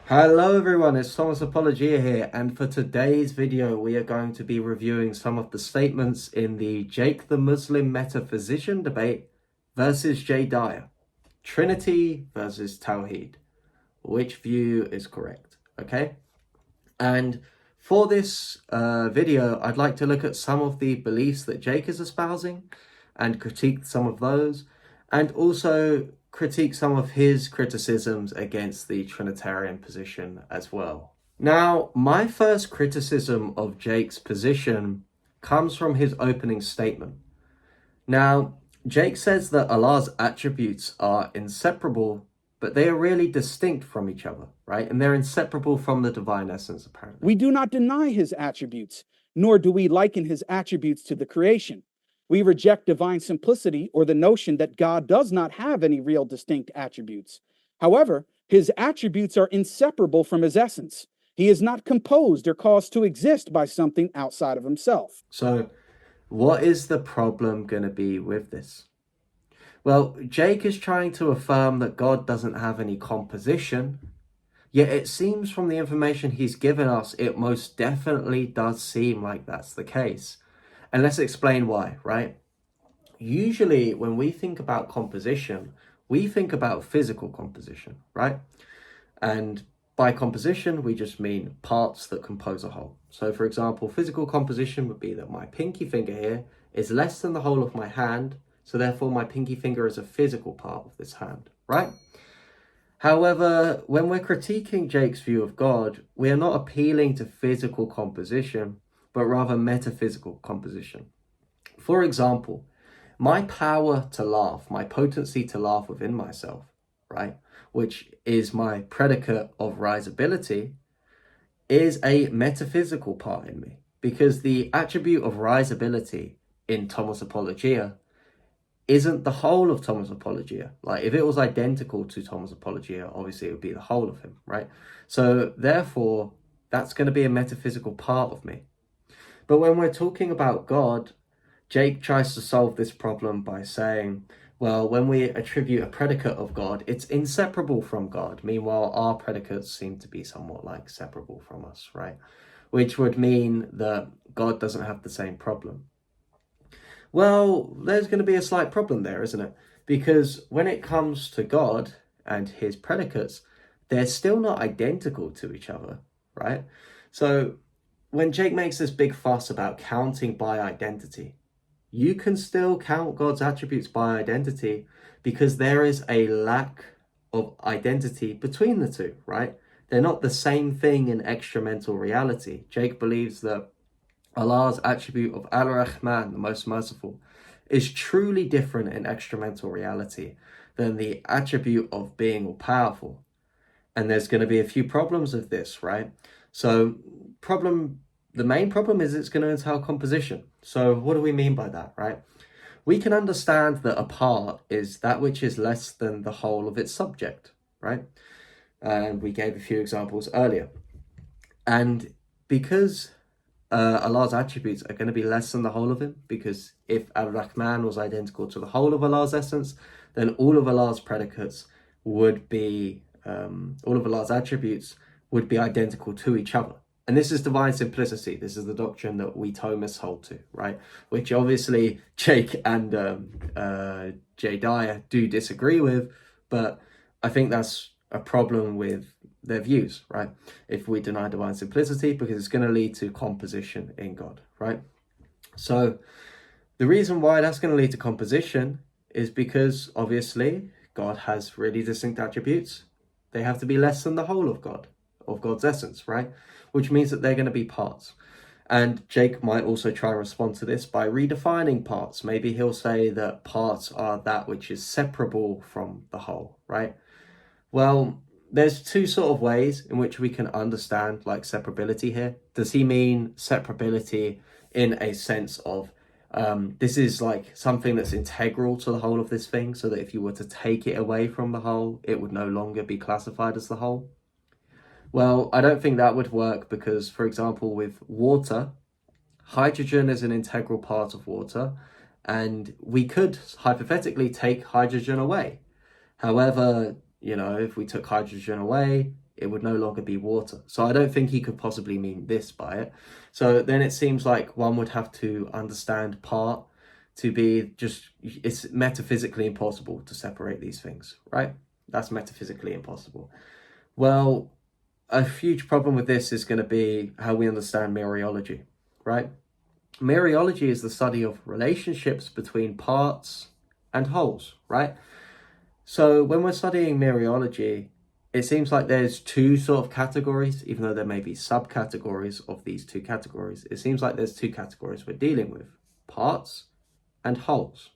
Hello everyone, it's Thomas Apologia here, and for today's video we are going to be reviewing some of the statements in the Jake the Muslim Metaphysician debate versus Jay Dyer. Trinity versus Tawhid. Which view is correct? Okay? And for this video, I'd like to look at some of the beliefs that Jake is espousing and critique some of those, and also critique some of his criticisms against the Trinitarian position as well. Now, my first criticism of Jake's position comes from his opening statement. Now, Jake says that Allah's attributes are inseparable, but they are really distinct from each other, right? And they're inseparable from the divine essence, apparently. We do not deny his attributes, nor do we liken his attributes to the creation. We reject divine simplicity or the notion that God does not have any real distinct attributes. However, his attributes are inseparable from his essence. He is not composed or caused to exist by something outside of himself. So, what is the problem going to be with this? Well, Jake is trying to affirm that God doesn't have any composition, yet it seems from the information he's given us, it most definitely does seem like that's the case. And let's explain why, right? Usually when we think about composition, we think about physical composition, right? And by composition, we just mean parts that compose a whole. So for example, physical composition would be that my pinky finger here is less than the whole of my hand, so therefore my pinky finger is a physical part of this hand, right? However, when we're critiquing Jake's view of God, we are not appealing to physical composition, but rather metaphysical composition. For example, my power to laugh, my potency to laugh within myself, right, which is my predicate of risability, is a metaphysical part in me, because the attribute of risability in Thomas Apologia isn't the whole of Thomas Apologia. Like, if it was identical to Thomas Apologia, obviously it would be the whole of him, right? So therefore, that's going to be a metaphysical part of me. But when we're talking about God, Jake tries to solve this problem by saying, well, when we attribute a predicate of God, it's inseparable from God. Meanwhile, our predicates seem to be somewhat like separable from us, right? Which would mean that God doesn't have the same problem. Well, there's going to be a slight problem there, isn't it? Because when it comes to God and his predicates, they're still not identical to each other, right? So when Jake makes this big fuss about counting by identity, you can still count God's attributes by identity because there is a lack of identity between the two, right? They're not the same thing in extramental reality. Jake believes that Allah's attribute of Ar-Rahman, the most merciful, is truly different in extramental reality than the attribute of being all-powerful. And there's going to be a few problems with this, right? So the main problem is it's going to entail composition. So what do we mean by that, right? We can understand that a part is that which is less than the whole of its subject, right? And we gave a few examples earlier. And because Allah's attributes are going to be less than the whole of him, because if Ar-Rahman was identical to the whole of Allah's essence, then all of Allah's predicates would be, all of Allah's attributes would be identical to each other. And this is divine simplicity. This is the doctrine that we Thomists hold to, right? Which obviously Jake and Jay Dyer do disagree with, but I think that's a problem with their views, right? If we deny divine simplicity, because it's going to lead to composition in God, right? So the reason why that's going to lead to composition is because obviously God has really distinct attributes. They have to be less than the whole of God, of God's essence, right? Which means that they're going to be parts. And Jake might also try and respond to this by redefining parts. Maybe he'll say that parts are that which is separable from the whole, right? Well, there's two sort of ways in which we can understand like separability here. Does he mean separability in a sense of this is like something that's integral to the whole of this thing, so that if you were to take it away from the whole, it would no longer be classified as the whole? Well, I don't think that would work because, for example, with water, hydrogen is an integral part of water, and we could hypothetically take hydrogen away. However, you know, if we took hydrogen away, it would no longer be water. So I don't think he could possibly mean this by it. So then it seems like one would have to understand part to be just, it's metaphysically impossible to separate these things, right? That's metaphysically impossible. Well, a huge problem with this is going to be how we understand mereology, right? Mereology is the study of relationships between parts and wholes, right? So when we're studying mereology, it seems like there's two sort of categories, even though there may be subcategories of these two categories. It seems like there's two categories we're dealing with, parts and wholes.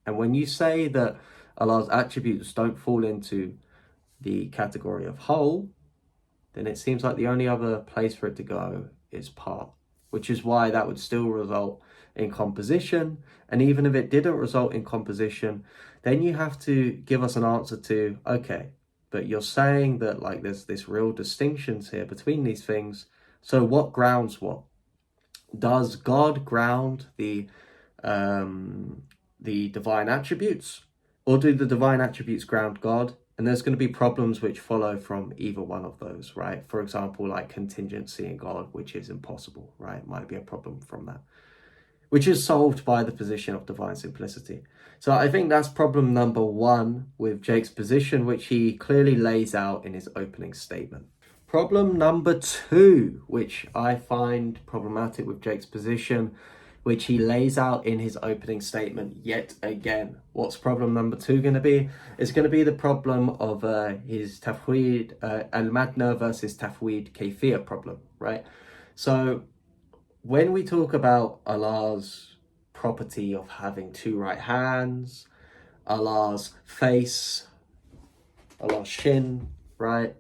And when you say that Allah's attributes don't fall into the category of whole, then it seems like the only other place for it to go is part, which is why that would still result in composition. And even if it didn't result in composition, then you have to give us an answer to, okay, but you're saying that like there's this real distinctions here between these things. So what grounds what? Does God ground the divine attributes, or do the divine attributes ground God? And there's going to be problems which follow from either one of those, right? For example, like contingency in God, which is impossible, right? Might be a problem from that, which is solved by the position of divine simplicity. So I think that's problem number one with Jake's position, which he clearly lays out in his opening statement. Problem number two, which I find problematic with Jake's position, which he lays out in his opening statement yet again. What's problem number two going to be? It's going to be the problem of his Tawhid al-Madna versus Tawhid Kayfiyya problem, right? So when we talk about Allah's property of having two right hands, Allah's face, Allah's shin, right?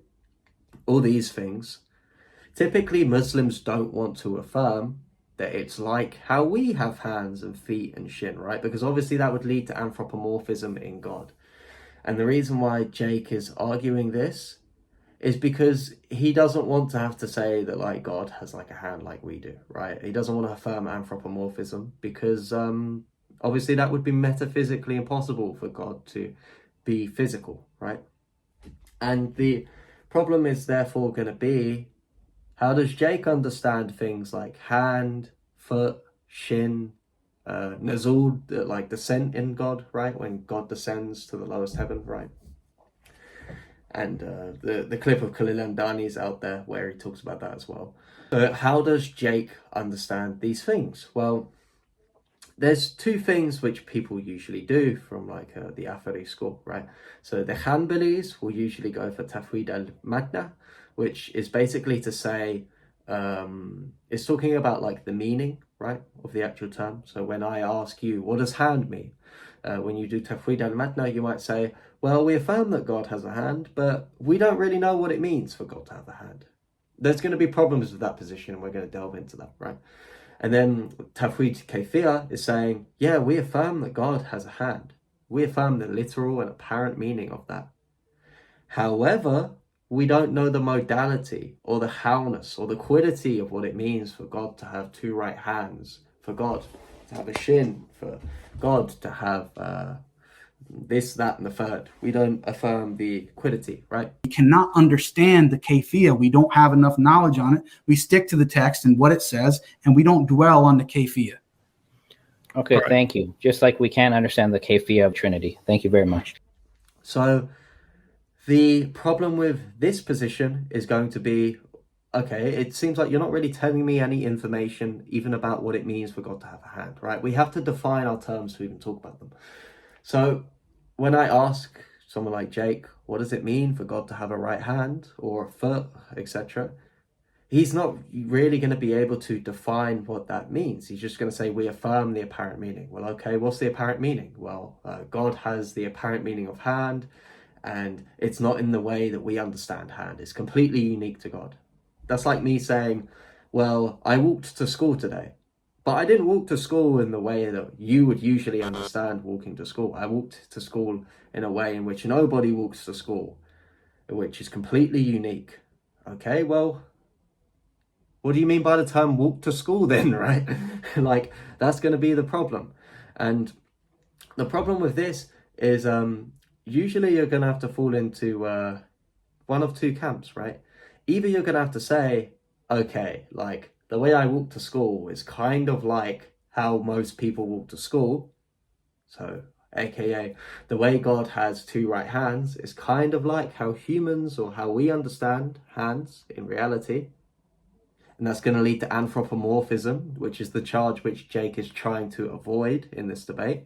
All these things, typically Muslims don't want to affirm that it's like how we have hands and feet and shin, right? Because obviously that would lead to anthropomorphism in God. And the reason why Jake is arguing this is because he doesn't want to have to say that like God has like a hand like we do, right? He doesn't want to affirm anthropomorphism because obviously that would be metaphysically impossible for God to be physical, right? And the problem is therefore going to be, how does Jake understand things like hand, foot, shin, nazul, like descent in God, right? When God descends to the lowest heaven, right? And the clip of Khalil Andani is out there where he talks about that as well. How does Jake understand these things? Well, there's two things which people usually do from like the Athari school, right? So the Hanbalis will usually go for Tawhid al-Madna, which is basically to say, it's talking about like the meaning, right, of the actual term. So when I ask you, what does hand mean? When you do Tawhid al-Madna, you might say, well, we affirm that God has a hand, but we don't really know what it means for God to have a hand. There's going to be problems with that position, and we're going to delve into that, right? And then Tawhid Kayfiyya is saying, yeah, we affirm that God has a hand. We affirm the literal and apparent meaning of that. However, we don't know the modality or the howness or the quiddity of what it means for God to have two right hands, for God to have a shin, for God to have this, that, and the third. We don't affirm the quiddity, right? We cannot understand the kayfiyya. We don't have enough knowledge on it. We stick to the text and what it says, and we don't dwell on the kayfiyya. Okay, Right. Thank you. Just like we can't understand the kayfiyya of Trinity. Thank you very much. So the problem with this position is going to be, okay, it seems like you're not really telling me any information even about what it means for God to have a hand, right? We have to define our terms to even talk about them. So when I ask someone like Jake, what does it mean for God to have a right hand or a foot, etc., he's not really going to be able to define what that means. He's just going to say, we affirm the apparent meaning. Well, okay, what's the apparent meaning? Well, God has the apparent meaning of hand, and it's not in the way that we understand hand. It's completely unique to God. That's like me saying, well, I walked to school today, but I didn't walk to school in the way that you would usually understand walking to school. I walked to school in a way in which nobody walks to school, which is completely unique. Okay, well, what do you mean by the term walk to school then, right? Like, that's going to be the problem. And the problem with this is usually you're going to have to fall into one of two camps, right? Either you're going to have to say, okay, like the way I walk to school is kind of like how most people walk to school. So, aka, the way God has two right hands is kind of like how humans or how we understand hands in reality. And that's going to lead to anthropomorphism, which is the charge which Jake is trying to avoid in this debate.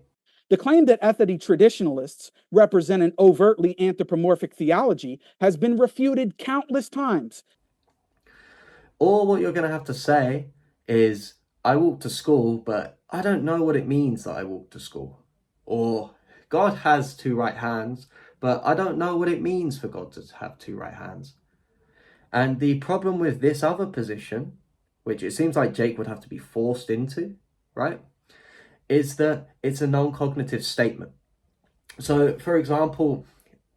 The claim that Athari traditionalists represent an overtly anthropomorphic theology has been refuted countless times. Or what you're going to have to say is, I walk to school, but I don't know what it means that I walk to school. Or God has two right hands, but I don't know what it means for God to have two right hands. And the problem with this other position, which it seems like Jake would have to be forced into, right, is that it's a non-cognitive statement. So, for example,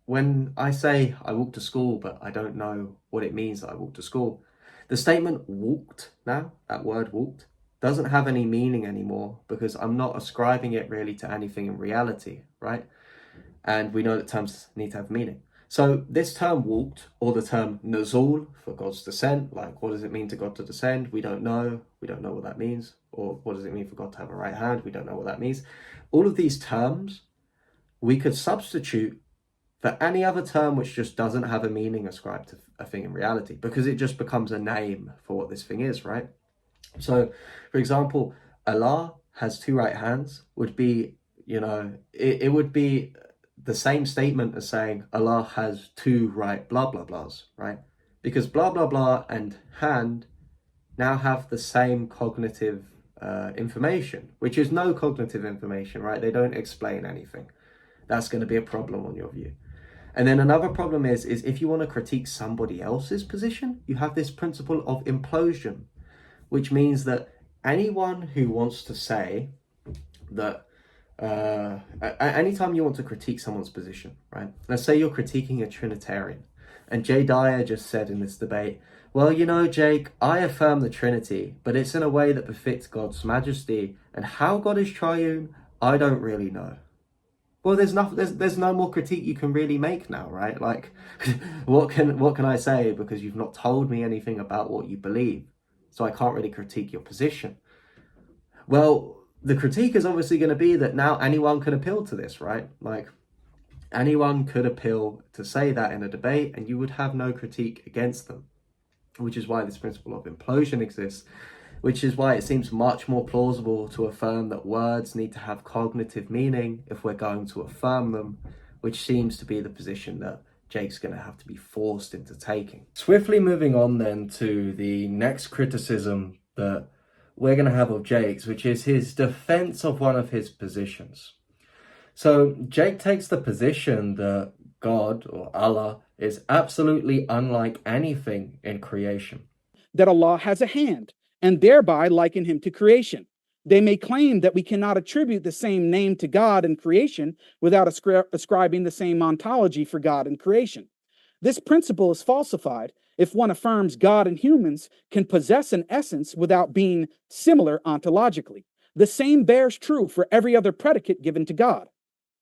when I say I walk to school, but I don't know what it means that I walk to school, the statement walked now, that word walked, doesn't have any meaning anymore because I'm not ascribing it really to anything in reality, right? And we know that terms need to have meaning. So this term walked, or the term nuzul for God's descent, like what does it mean to God to descend? We don't know. We don't know what that means. Or what does it mean for God to have a right hand? We don't know what that means. All of these terms we could substitute for any other term which just doesn't have a meaning ascribed to a thing in reality, because it just becomes a name for what this thing is, right? So, for example, Allah has two right hands would be, it would be the same statement as saying Allah has two right blah, blah, blahs, right? Because blah, blah, blah and hand now have the same cognitive information, which is no cognitive information, right? They don't explain anything. That's going to be a problem on your view. And then another problem is if you want to critique somebody else's position, you have this principle of implosion, which means that anyone who wants to say that anytime you want to critique someone's position, right? Let's say you're critiquing a Trinitarian, and Jay Dyer just said in this debate, well, Jake, I affirm the Trinity, but it's in a way that befits God's majesty, and how God is triune, I don't really know. Well, there's no more critique you can really make now, right? Like, what can I say, because you've not told me anything about what you believe, so I can't really critique your position. Well, the critique is obviously going to be that now anyone can appeal to this, right? Like, anyone could appeal to say that in a debate, and you would have no critique against them, which is why this principle of implosion exists. Which is why it seems much more plausible to affirm that words need to have cognitive meaning if we're going to affirm them, which seems to be the position that Jake's going to have to be forced into taking. Swiftly moving on then to the next criticism that we're going to have of Jake's, which is his defense of one of his positions. So Jake takes the position that God or Allah is absolutely unlike anything in creation. That Allah has a hand, and thereby liken him to creation. They may claim that we cannot attribute the same name to God in creation without ascribing the same ontology for God in creation. This principle is falsified if one affirms God and humans can possess an essence without being similar ontologically. The same bears true for every other predicate given to God.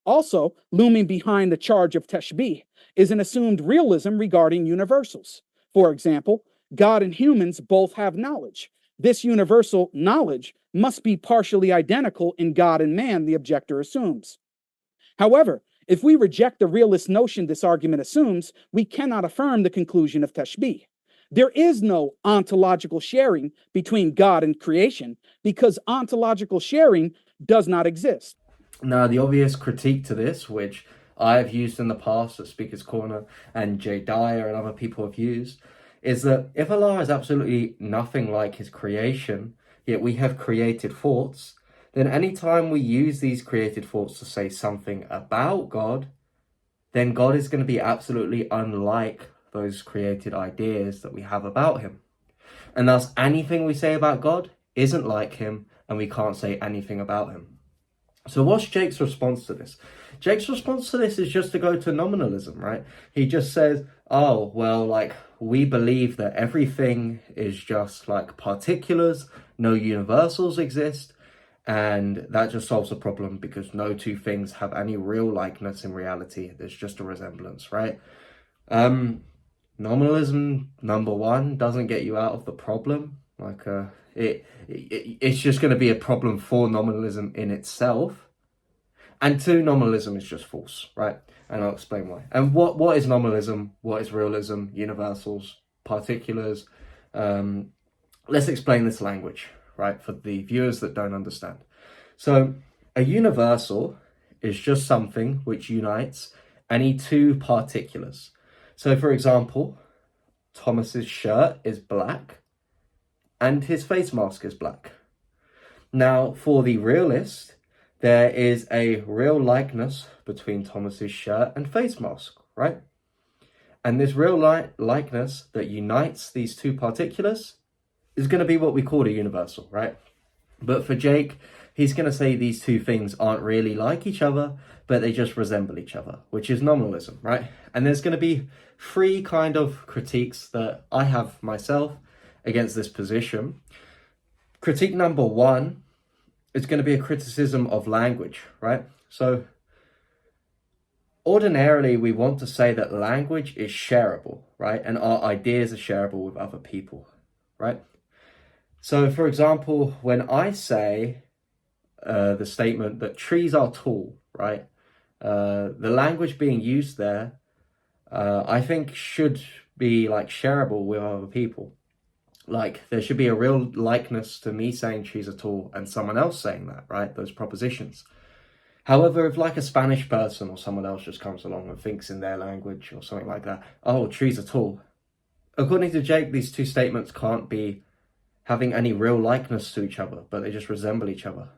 Also, looming behind the charge of tashbih is an assumed realism regarding universals. For example, God and humans both have knowledge. This universal knowledge must be partially identical in God and man, the objector assumes. However, if we reject the realist notion this argument assumes, we cannot affirm the conclusion of tashbih. There is no ontological sharing between God and creation because ontological sharing does not exist. Now, the obvious critique to this, which I have used in the past at Speaker's Corner and Jay Dyer and other people have used, is that if Allah is absolutely nothing like his creation, yet we have created thoughts, then anytime we use these created thoughts to say something about God, then God is going to be absolutely unlike those created ideas that we have about him. And thus anything we say about God isn't like him, and we can't say anything about him. So what's Jake's response to this? Jake's response to this is just to go to nominalism, right? He just says, oh, well, like, we believe that everything is just like particulars, no universals exist, and that just solves the problem because no two things have any real likeness in reality. There's just a resemblance, right? Nominalism, number one, doesn't get you out of the problem. Like it's just going to be a problem for nominalism in itself. And two, nominalism is just false, right? And I'll explain why. And what is nominalism? What is realism? Universals, particulars. Let's explain this language, right, for the viewers that don't understand. So a universal is just something which unites any two particulars. So for example, Thomas's shirt is black and his face mask is black. Now for the realist, there is a real likeness between Thomas's shirt and face mask, right? And this real likeness that unites these two particulars is going to be what we call a universal, right? But for Jake, he's going to say these two things aren't really like each other, but they just resemble each other, which is nominalism, right? And there's going to be three kind of critiques that I have myself against this position. Critique number one is going to be a criticism of language, right? So ordinarily, we want to say that language is shareable, right? And our ideas are shareable with other people, right? So, for example, when I say the statement that trees are tall, right? The language being used there, I think should be like shareable with other people. Like there should be a real likeness to me saying trees are tall and someone else saying that, right? Those propositions. However, if like a Spanish person or someone else just comes along and thinks in their language or something like that, oh, trees are tall. According to Jake, these two statements can't be having any real likeness to each other, but they just resemble each other.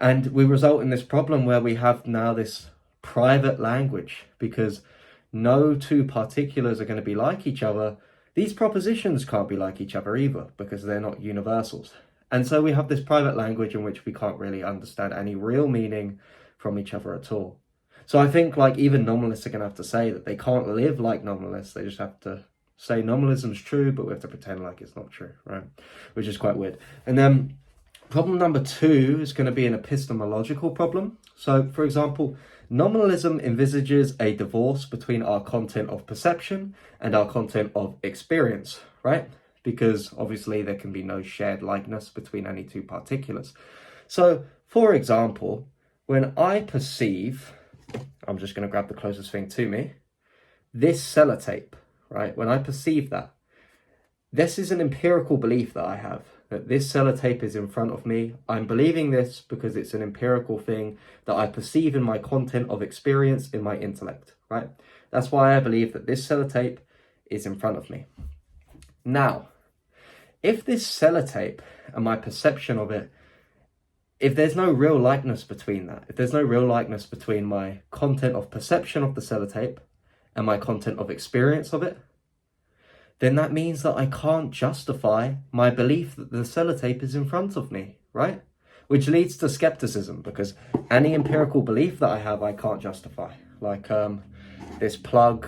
And we result in this problem where we have now this private language because no two particulars are going to be like each other. These propositions can't be like each other either because they're not universals. And so we have this private language in which we can't really understand any real meaning from each other at all. So I think like even nominalists are going to have to say that they can't live like nominalists. They just have to say nominalism is true, but we have to pretend like it's not true, right? Which is quite weird. And then problem number two is going to be an epistemological problem. So for example, nominalism envisages a divorce between our content of perception and our content of experience, right? Because obviously there can be no shared likeness between any two particulars. So, for example, when I perceive, I'm just going to grab the closest thing to me, this sellotape, right? When I perceive that, this is an empirical belief that I have, that this sellotape is in front of me. I'm believing this because it's an empirical thing that I perceive in my content of experience in my intellect, right? That's why I believe that this sellotape is in front of me. Now, if this sellotape and my perception of it, if there's no real likeness between that, if there's no real likeness between my content of perception of the sellotape and my content of experience of it, then that means that I can't justify my belief that the sellotape is in front of me, right? Which leads to skepticism because any empirical belief that I have, I can't justify. Like this plug,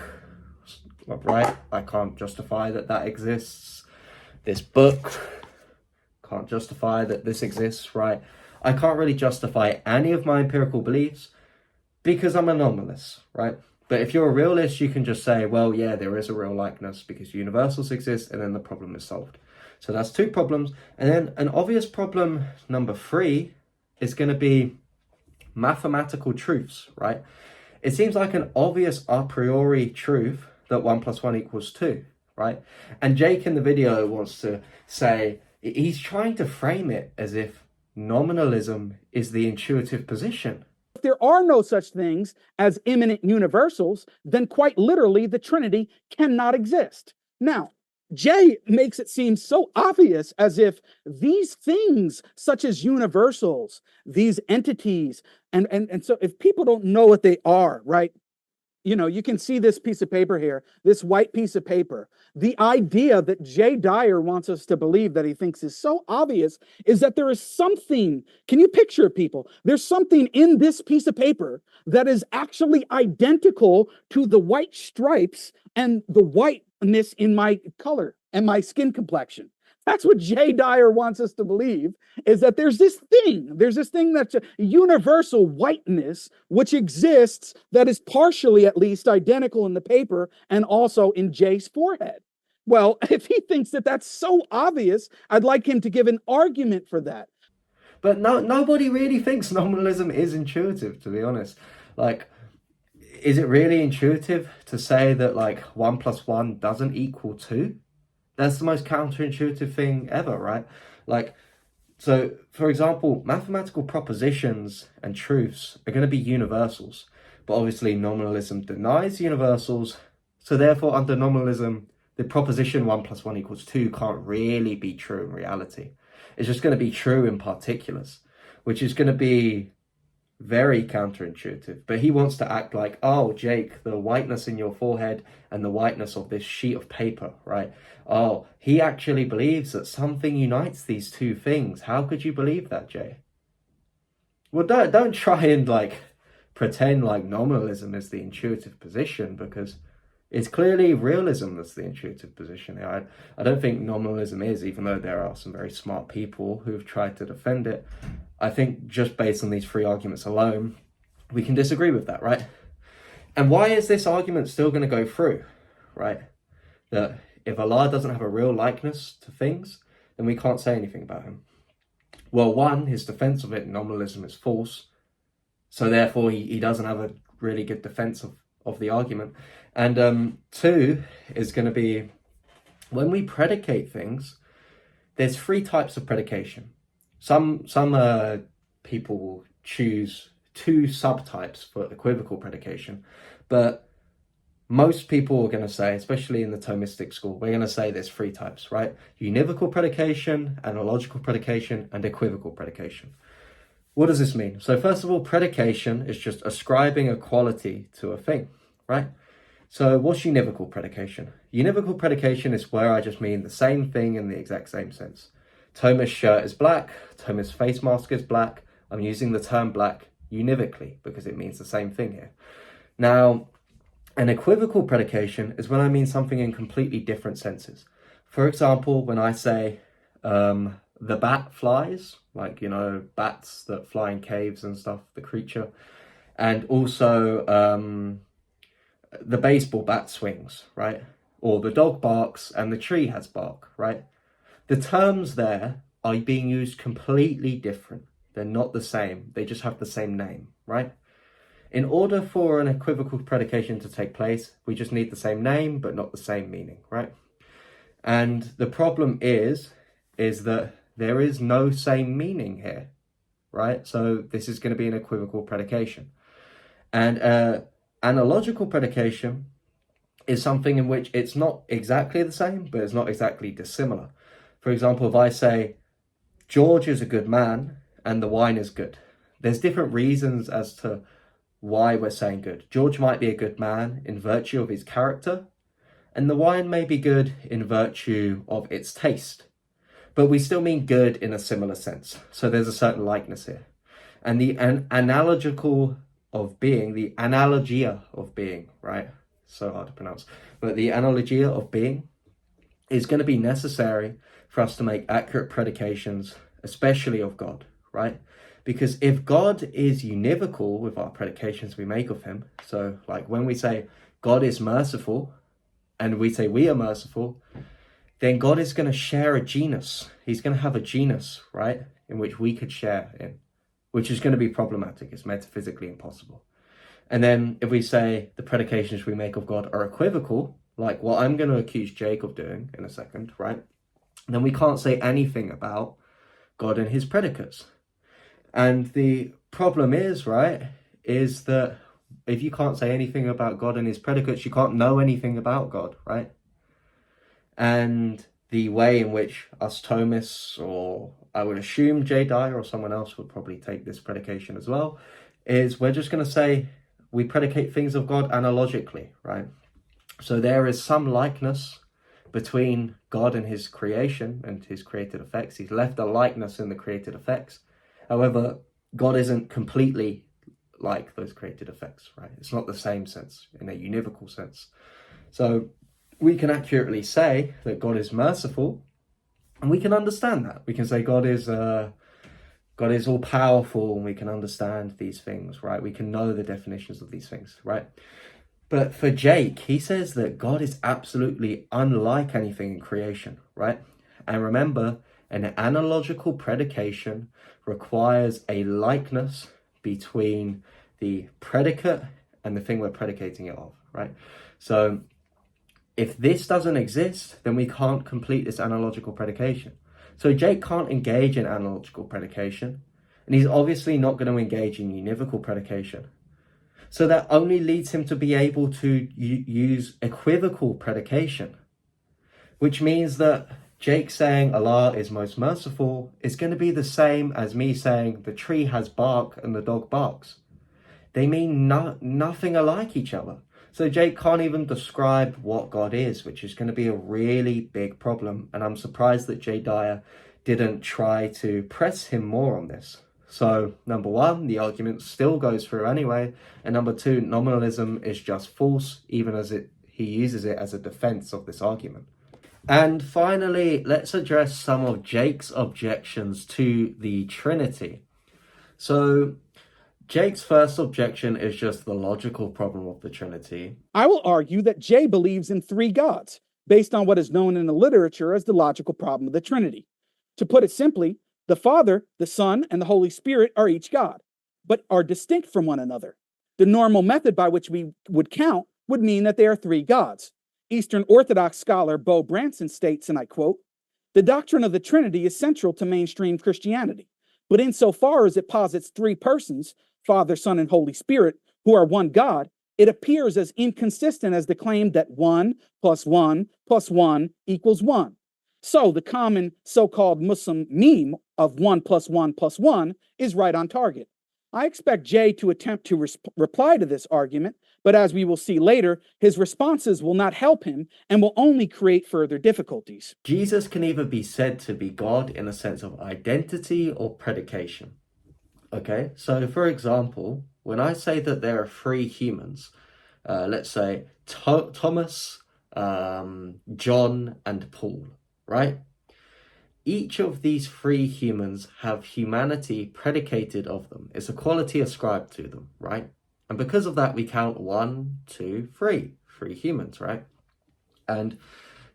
right? I can't justify that that exists. This book, can't justify that this exists, right? I can't really justify any of my empirical beliefs because I'm a nominalist, right? But if you're a realist, you can just say, well, yeah, there is a real likeness because universals exist, and then the problem is solved. So that's two problems. And then an obvious problem number three is going to be mathematical truths, right? It seems like an obvious a priori truth that 1 + 1 = 2, right? And Jake in the video wants to say, he's trying to frame it as if nominalism is the intuitive position. If there are no such things as immanent universals, then quite literally the Trinity cannot exist. Now, Jay makes it seem so obvious as if these things, such as universals, these entities, and so if people don't know what they are, right? You know, you can see this piece of paper here, this white piece of paper. The idea that Jay Dyer wants us to believe that he thinks is so obvious is that there is something, can you picture it, people? There's something in this piece of paper that is actually identical to the white stripes and the whiteness in my color and my skin complexion. That's what Jay Dyer wants us to believe, is that there's this thing that's a universal whiteness which exists that is partially at least identical in the paper and also in Jay's forehead. Well, if he thinks that that's so obvious, I'd like him to give an argument for that. But nobody really thinks nominalism is intuitive, to be honest. Like, is it really intuitive to say that like 1 + 1 doesn't equal 2? That's the most counterintuitive thing ever, right? Like, so for example, mathematical propositions and truths are going to be universals, but obviously nominalism denies universals. So therefore, under nominalism, the proposition 1 + 1 = 2 can't really be true in reality. It's just going to be true in particulars, which is going to be very counterintuitive. But he wants to act like, oh, Jake, the whiteness in your forehead and the whiteness of this sheet of paper, right? Oh, he actually believes that something unites these two things. How could you believe that, Jay? Well, don't try and like pretend like nominalism is the intuitive position, because it's clearly realism that's the intuitive position here. I don't think nominalism is, even though there are some very smart people who've tried to defend it. I think just based on these three arguments alone, we can disagree with that, right? And why is this argument still going to go through, right? That if Allah doesn't have a real likeness to things, then we can't say anything about him. Well, one, his defense of it, nominalism, is false. So therefore, he doesn't have a really good defense of the argument. And two is going to be, when we predicate things, there's three types of predication. Some people will choose two subtypes for equivocal predication, but most people are going to say, especially in the Thomistic school, we're going to say there's three types, right? Univocal predication, analogical predication, and equivocal predication. What does this mean? So first of all, predication is just ascribing a quality to a thing, right? So what's univocal predication? Univocal predication is where I just mean the same thing in the exact same sense. Thomas' shirt is black, Thomas' face mask is black. I'm using the term black univocally because it means the same thing here. Now, an equivocal predication is when I mean something in completely different senses. For example, when I say the bat flies, like, you know, bats that fly in caves and stuff, the creature, and also the baseball bat swings, right? Or the dog barks and the tree has bark, right? The terms there are being used completely different. They're not the same. They just have the same name, right? In order for an equivocal predication to take place, we just need the same name, but not the same meaning, right? And the problem is that there is no same meaning here, right? So this is going to be an equivocal predication. And analogical predication is something in which it's not exactly the same, but it's not exactly dissimilar. For example, if I say, George is a good man and the wine is good, there's different reasons as to why we're saying good. George might be a good man in virtue of his character, and the wine may be good in virtue of its taste. But we still mean good in a similar sense. So there's a certain likeness here. And the analogical of being, the analogia of being, right? So hard to pronounce. But the analogia of being is going to be necessary for us to make accurate predications, especially of God, right? Because if God is univocal with our predications we make of him, so like when we say God is merciful and we say we are merciful, then God is going to share a genus. He's going to have a genus, right, in which we could share in, which is going to be problematic. It's metaphysically impossible. And then if we say the predications we make of God are equivocal, like what I'm going to accuse Jake of doing in a second, right, then we can't say anything about God and his predicates. And the problem is, right, is that if you can't say anything about God and his predicates, you can't know anything about God, right? And the way in which us Thomists, or I would assume Jay Dyer or someone else would probably take this predication as well, is we're just going to say we predicate things of God analogically, right? So there is some likeness between God and his creation and his created effects. He's left a likeness in the created effects. However, God isn't completely like those created effects, right? It's not the same sense, in a univocal sense. So we can accurately say that God is merciful And we can understand that. We can say God is all powerful, and we can understand these things, right? We can know the definitions of these things, right? But for Jake, he says that God is absolutely unlike anything in creation, right? And remember, an analogical predication requires a likeness between the predicate and the thing we're predicating it of, right? So if this doesn't exist, then we can't complete this analogical predication. So Jake can't engage in analogical predication, and he's obviously not going to engage in univocal predication. So that only leads him to be able to use equivocal predication, which means that Jake saying Allah is most merciful is going to be the same as me saying the tree has bark and the dog barks. They mean nothing alike each other. So Jake can't even describe what God is, which is going to be a really big problem. And I'm surprised that Jay Dyer didn't try to press him more on this. So number one, the argument still goes through anyway. And number two, nominalism is just false, even as he uses it as a defense of this argument. And finally, let's address some of Jake's objections to the Trinity. So Jake's first objection is just the logical problem of the Trinity. I will argue that Jay believes in three gods, based on what is known in the literature as the logical problem of the Trinity. To put it simply, the Father, the Son, and the Holy Spirit are each God, but are distinct from one another. The normal method by which we would count would mean that there are three gods. Eastern Orthodox scholar Bo Branson states, and I quote, "The doctrine of the Trinity is central to mainstream Christianity, but insofar as it posits three persons, Father, Son, and Holy Spirit, who are one God, it appears as inconsistent as the claim that 1 plus 1 plus 1 equals 1. So the common so-called Muslim meme of 1 plus 1 plus 1 is right on target." I expect Jay to attempt to reply to this argument, but as we will see later, his responses will not help him and will only create further difficulties. Jesus can either be said to be God in a sense of identity or predication. Okay, so for example, when I say that there are three humans, let's say Thomas, John, and Paul, right? Each of these three humans have humanity predicated of them. It's a quality ascribed to them, right? And because of that, we count 1, 2, 3 humans, right? And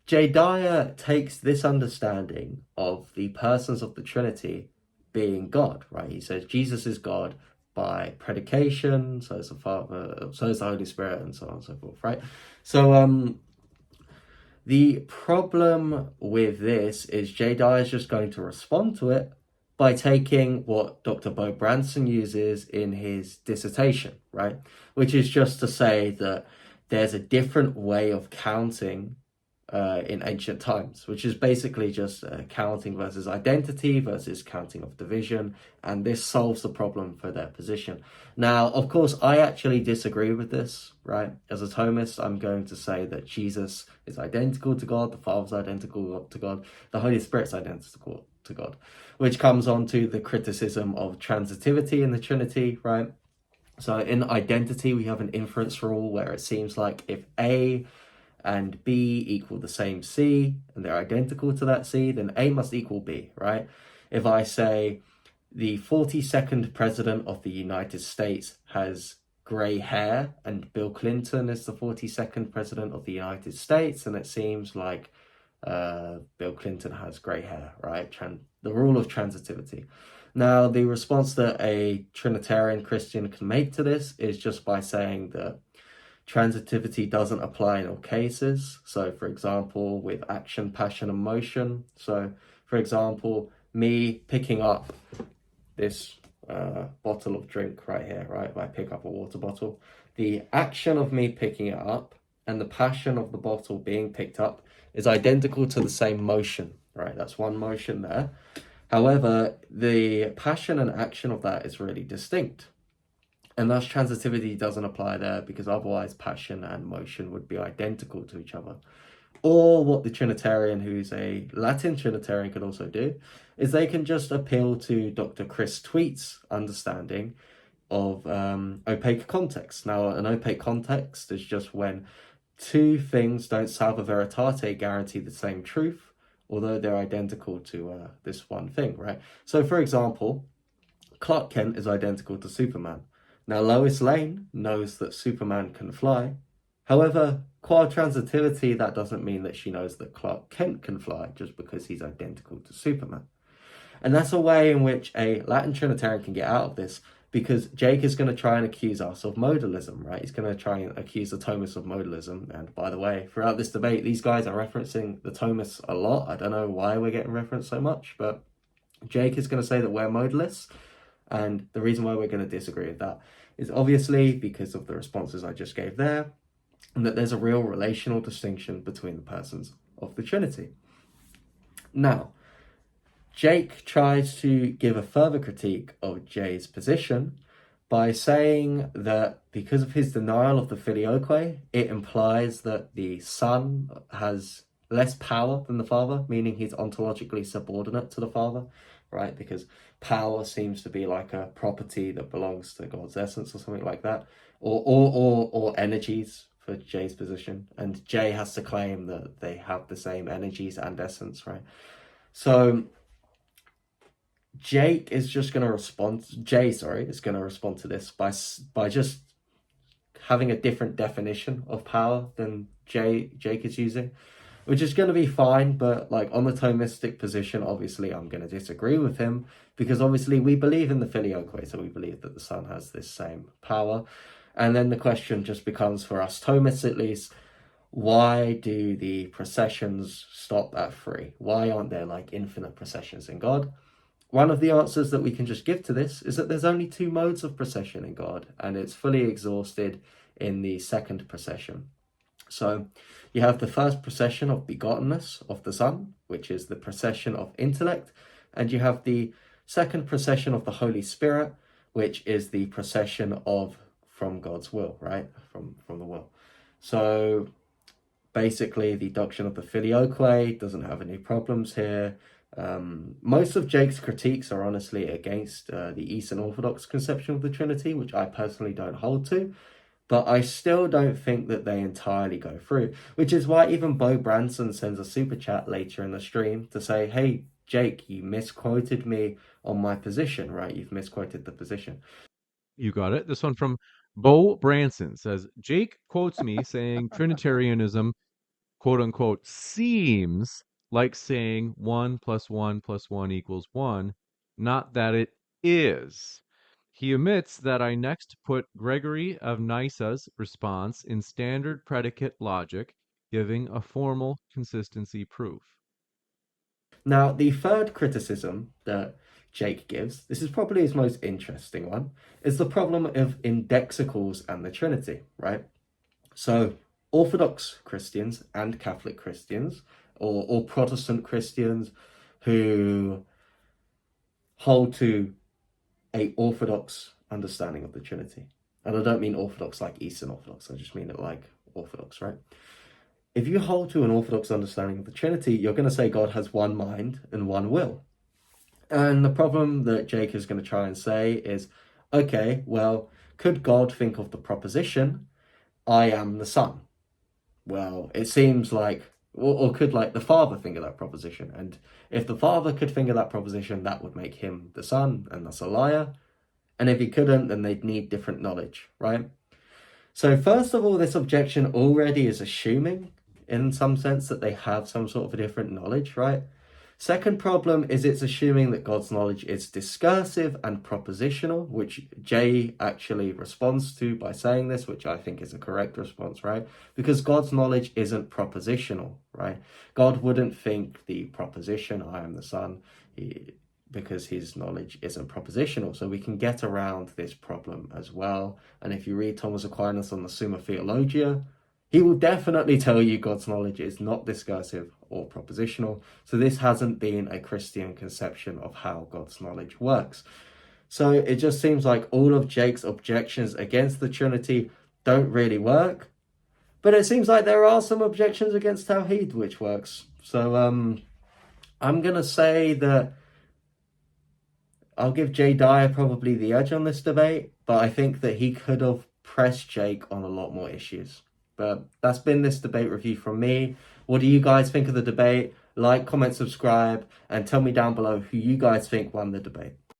Jay Dyer takes this understanding of the persons of the Trinity being God, right? He says Jesus is God by predication, so is the Father, so is the Holy Spirit, and so on and so forth, right? So the problem with this is Jay Dyer is just going to respond to it by taking what Dr. Bo Branson uses in his dissertation, right? Which is just to say that there's a different way of counting in ancient times, which is basically just counting versus identity versus counting of division, and this solves the problem for their position. Now, of course, I actually disagree with this, right? As a Thomist, I'm going to say that Jesus is identical to God, the Father's identical to God, the Holy Spirit's identical to God, which comes on to the criticism of transitivity in the Trinity, right? So in identity, we have an inference rule where it seems like if A and B equal the same C, and they're identical to that C, then A must equal B, right? If I say the 42nd president of the United States has gray hair, and Bill Clinton is the 42nd president of the United States, and it seems like Bill Clinton has gray hair, right? The rule of transitivity. Now, the response that a Trinitarian Christian can make to this is just by saying that transitivity doesn't apply in all cases. So, for example, with action, passion, and motion. So, for example, me picking up this bottle of drink right here, right? If I pick up a water bottle, the action of me picking it up and the passion of the bottle being picked up is identical to the same motion, right? That's one motion there. However, the passion and action of that is really distinct. And thus transitivity doesn't apply there, because otherwise passion and motion would be identical to each other. Or what the Trinitarian, who's a Latin Trinitarian, could also do, is they can just appeal to Dr. Chris Tweet's understanding of opaque context. Now, an opaque context is just when two things don't salva veritate guarantee the same truth, although they're identical to this one thing, right? So, for example, Clark Kent is identical to Superman. Now, Lois Lane knows that Superman can fly. However, qua transitivity, that doesn't mean that she knows that Clark Kent can fly just because he's identical to Superman. And that's a way in which a Latin Trinitarian can get out of this, because Jake is going to try and accuse us of modalism, right? He's going to try and accuse the Thomists of modalism. And by the way, throughout this debate, these guys are referencing the Thomists a lot. I don't know why we're getting referenced so much, but Jake is going to say that we're modalists. And the reason why we're going to disagree with that is obviously because of the responses I just gave there, and that there's a real relational distinction between the persons of the Trinity. Now, Jake tries to give a further critique of Jay's position by saying that because of his denial of the filioque, it implies that the Son has less power than the Father, meaning he's ontologically subordinate to the Father, right? Because power seems to be like a property that belongs to God's essence or something like that, or energies for Jay's position. And Jay has to claim that they have the same energies and essence, right? So Jay is going to respond to this by just having a different definition of power than Jake is using, which is going to be fine. But like on the Thomistic position, obviously I'm going to disagree with him, because obviously we believe in the filioque, so we believe that the Son has this same power. And then the question just becomes, for us Thomists at least, why do the processions stop at 3? Why aren't there like infinite processions in God? One of the answers that we can just give to this is that there's only 2 modes of procession in God, and it's fully exhausted in the second procession. So you have the first procession of begottenness of the Son, which is the procession of intellect, and you have the second procession of the Holy Spirit, which is the procession of from God's will, right? From the will. So basically the doctrine of the filioque doesn't have any problems here. Most of Jake's critiques are honestly against the Eastern Orthodox conception of the Trinity, which I personally don't hold to, but I still don't think that they entirely go through, which is why even Bo Branson sends a super chat later in the stream to say, hey, Jake, you misquoted me on my position, right? You've misquoted the position. You got it. This one from Bo Branson says, Jake quotes me saying Trinitarianism, quote unquote, seems like saying 1 + 1 + 1 = 1, not that it is. He omits that I next put Gregory of Nyssa's response in standard predicate logic, giving a formal consistency proof. Now, the third criticism that Jake gives, this is probably his most interesting one, is the problem of indexicals and the Trinity, right? So Orthodox Christians and Catholic Christians, or Protestant Christians who hold to a Orthodox understanding of the Trinity. And I don't mean Orthodox like Eastern Orthodox, I just mean it like Orthodox, right? If you hold to an Orthodox understanding of the Trinity, you're going to say God has one mind and one will. And the problem that Jake is going to try and say is, okay, well, could God think of the proposition, I am the Son? Well, it seems like, or could like the Father think of that proposition? And if the Father could think of that proposition, that would make him the Son, and that's a liar. And if he couldn't, then they'd need different knowledge, right? So first of all, this objection already is assuming, in some sense, that they have some sort of a different knowledge, right? Second problem is it's assuming that God's knowledge is discursive and propositional, which Jay actually responds to by saying this, which I think is a correct response, right? Because God's knowledge isn't propositional, right? God wouldn't think the proposition, I am the Son, because his knowledge isn't propositional. So we can get around this problem as well. And if you read Thomas Aquinas on the Summa Theologia, he will definitely tell you God's knowledge is not discursive or propositional. So this hasn't been a Christian conception of how God's knowledge works. So it just seems like all of Jake's objections against the Trinity don't really work. But it seems like there are some objections against Tawhid which works. So I'm going to say that I'll give Jay Dyer probably the edge on this debate, but I think that he could have pressed Jake on a lot more issues. But that's been this debate review from me. What do you guys think of the debate? Like, comment, subscribe, and tell me down below who you guys think won the debate.